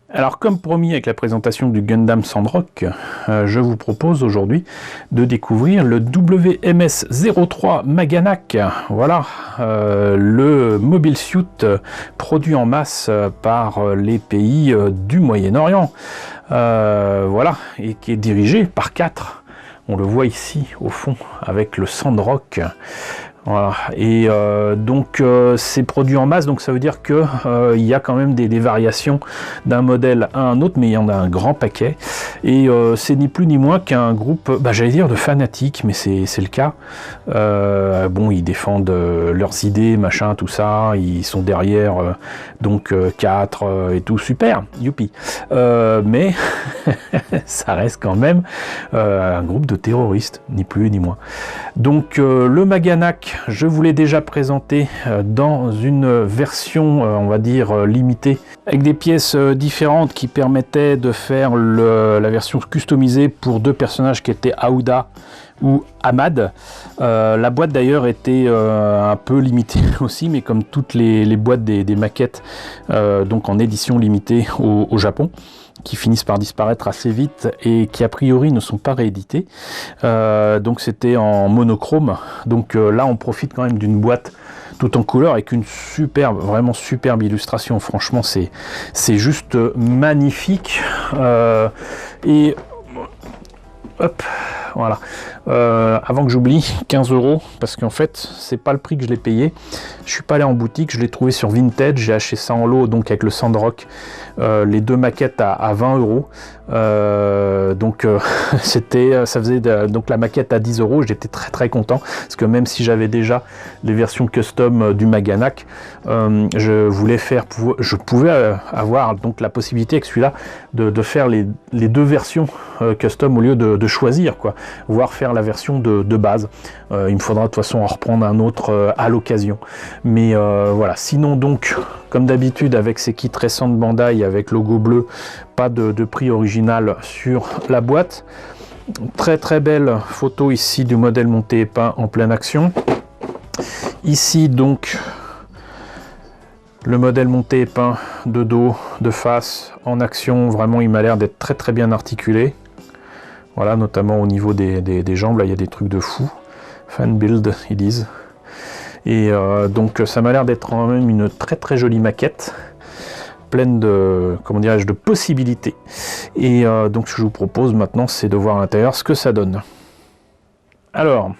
Alors comme promis avec la présentation du Gundam Sandrock, je vous propose aujourd'hui de découvrir le WMS-03 Maganak. Voilà, le mobile suit produit en masse par les pays du Moyen-Orient. Voilà, et qui est dirigé par 4. On le voit ici au fond avec le Sandrock. Voilà. Et donc c'est produit en masse, donc ça veut dire que il y a quand même des variations d'un modèle à un autre, mais il y en a un grand paquet. Et c'est ni plus ni moins qu'un groupe, j'allais dire de fanatiques, mais c'est le cas. Bon, ils défendent leurs idées, machin, tout ça. Ils sont derrière, donc 4 et tout, super, youpi. Mais ça reste quand même un groupe de terroristes, ni plus ni moins. Donc le Maganak, je vous l'ai déjà présenté dans une version, on va dire, limitée, avec des pièces différentes qui permettaient de faire la version customisée pour 2 personnages qui étaient Aouda ou Ahmad. La boîte d'ailleurs était un peu limitée aussi, mais comme toutes les boîtes des maquettes, donc en édition limitée au Japon, qui finissent par disparaître assez vite et qui a priori ne sont pas réédités. Donc c'était en monochrome. Donc là on profite quand même d'une boîte tout en couleur avec une superbe, vraiment superbe illustration. Franchement c'est juste magnifique. Et hop, voilà. Avant que j'oublie, 15 €, parce qu'en fait c'est pas le prix que je l'ai payé. Je suis pas allé en boutique, je l'ai trouvé sur Vinted, j'ai acheté ça en lot, donc avec le Sandrock, les 2 maquettes à 20 €. Donc ça faisait donc la maquette à 10 €. J'étais très content parce que même si j'avais déjà les versions custom du Maganak, je pouvais avoir donc la possibilité avec celui-là de faire les 2 versions custom au lieu de choisir, quoi, voire faire la version de base. Il me faudra de toute façon en reprendre un autre à l'occasion, mais voilà. Sinon, donc comme d'habitude avec ces kits récents de Bandai avec logo bleu, pas de prix original sur la boîte. Très belle photo ici du modèle monté et peint en pleine action. Ici donc le modèle monté et peint de dos, de face, en action. Vraiment il m'a l'air d'être très bien articulé. Voilà, notamment au niveau des jambes, là il y a des trucs de fou. Fan build, ils disent. Et donc ça m'a l'air d'être quand même une très jolie maquette, pleine de, comment dirais-je, de possibilités. Et donc ce que je vous propose maintenant, c'est de voir à l'intérieur ce que ça donne. Alors,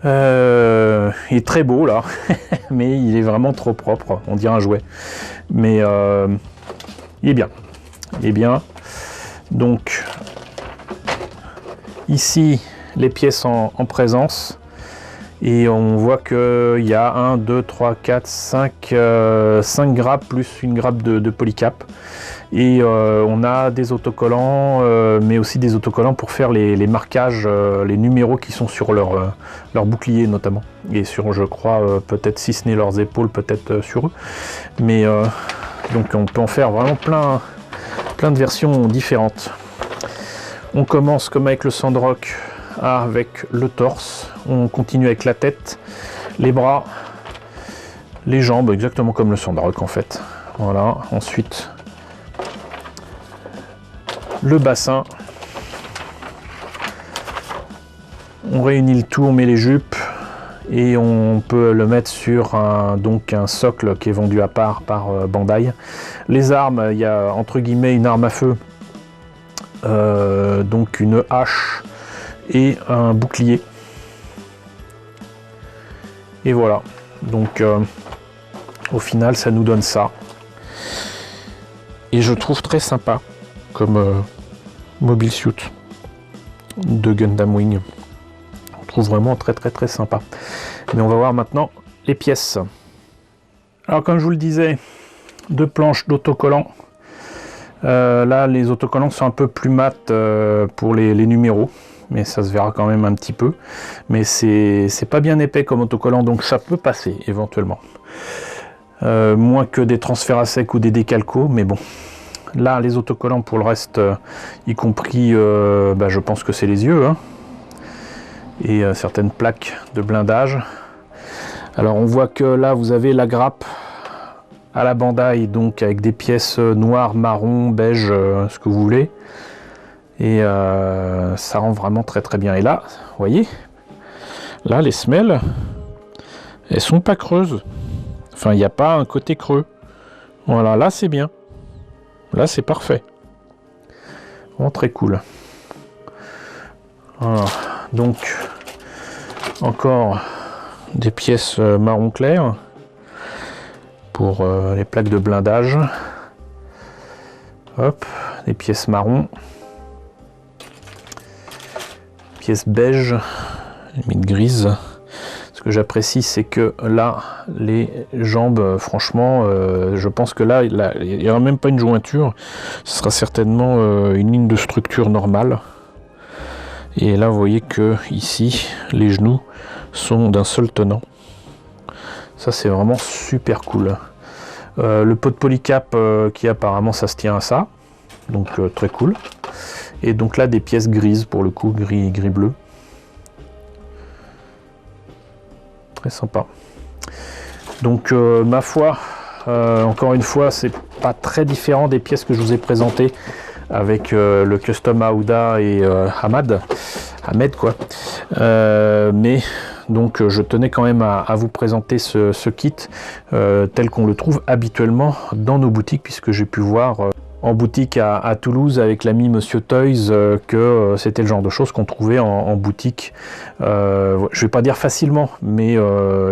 il est très beau là, mais il est vraiment trop propre, on dirait un jouet. Mais il est bien, il est bien. Donc ici les pièces en présence, et on voit qu'il y a 1, 2, 3, 4, 5 grappes plus une grappe de polycap, et on a des autocollants, mais aussi des autocollants pour faire les marquages, les numéros qui sont sur leur bouclier notamment, et sur, je crois, peut-être si ce n'est leurs épaules, peut-être sur eux, mais donc on peut en faire vraiment plein de versions différentes. On commence comme avec le Sandrock avec le torse, on continue avec la tête, les bras, les jambes, exactement comme le Sandrock en fait. Voilà, ensuite le bassin, on réunit le tout, on met les jupes et on peut le mettre sur un socle qui est vendu à part par Bandai. Les armes, il y a entre guillemets une arme à feu, donc une hache et un bouclier. Et voilà, donc au final ça nous donne ça. Et je trouve très sympa comme mobile suit de Gundam Wing. On trouve vraiment très sympa. Mais on va voir maintenant les pièces. Alors comme je vous le disais, 2 planches d'autocollants. Là les autocollants sont un peu plus mat pour les numéros, mais ça se verra quand même un petit peu. Mais c'est pas bien épais comme autocollant, donc ça peut passer éventuellement. Moins que des transferts à sec ou des décalcos, mais bon. Là les autocollants pour le reste, y compris, je pense que c'est les yeux, hein, et certaines plaques de blindage. Alors on voit que là vous avez la grappe à la Bandai, donc avec des pièces noires, marron, beige, ce que vous voulez. Et ça rend vraiment très très bien. Et là, vous voyez, là les semelles, elles sont pas creuses. Enfin, il n'y a pas un côté creux. Voilà, là c'est bien. Là c'est parfait. Vraiment très cool. Voilà. Donc, encore des pièces marron clair pour les plaques de blindage. Hop, des pièces marron. Pièces beige, limite grise. Ce que j'apprécie, c'est que là, les jambes, franchement, je pense que là, il n'y aura même pas une jointure. Ce sera certainement une ligne de structure normale. Et là, vous voyez que ici, les genoux sont d'un seul tenant. Ça, c'est vraiment super cool. Le pot de polycap qui apparemment, ça se tient à ça. Donc, très cool. Et donc là, des pièces grises, pour le coup, gris-bleu. Très sympa. Donc ma foi, encore une fois, c'est pas très différent des pièces que je vous ai présentées avec le custom Aouda et Ahmed quoi. Mais donc je tenais quand même à vous présenter ce kit tel qu'on le trouve habituellement dans nos boutiques, puisque j'ai pu voir en boutique à Toulouse avec l'ami Monsieur Toys que c'était le genre de choses qu'on trouvait en boutique. Je vais pas dire facilement, mais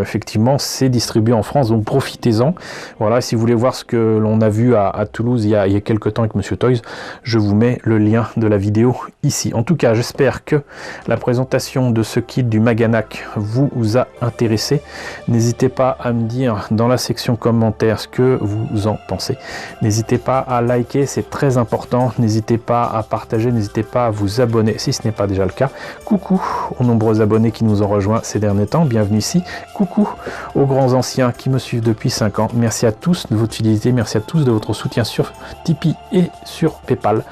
effectivement c'est distribué en France, donc profitez-en. Voilà, si vous voulez voir ce que l'on a vu à Toulouse il y a quelques temps avec Monsieur Toys, je vous mets le lien de la vidéo ici. En tout cas, j'espère que la présentation de ce kit du Maganak vous a intéressé. N'hésitez pas à me dire dans la section commentaires ce que vous en pensez. N'hésitez pas à liker, c'est très important. N'hésitez pas à partager, n'hésitez pas à vous abonner si ce n'est pas déjà le cas. Coucou aux nombreux abonnés qui nous ont rejoints ces derniers temps, bienvenue ici. Coucou aux grands anciens qui me suivent depuis 5 ans. Merci à tous de votre fidélité, merci à tous de votre soutien sur Tipeee et sur Paypal.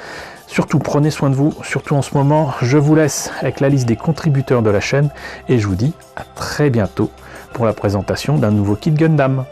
Surtout prenez soin de vous, surtout en ce moment. Je vous laisse avec la liste des contributeurs de la chaîne et je vous dis à très bientôt pour la présentation d'un nouveau kit Gundam.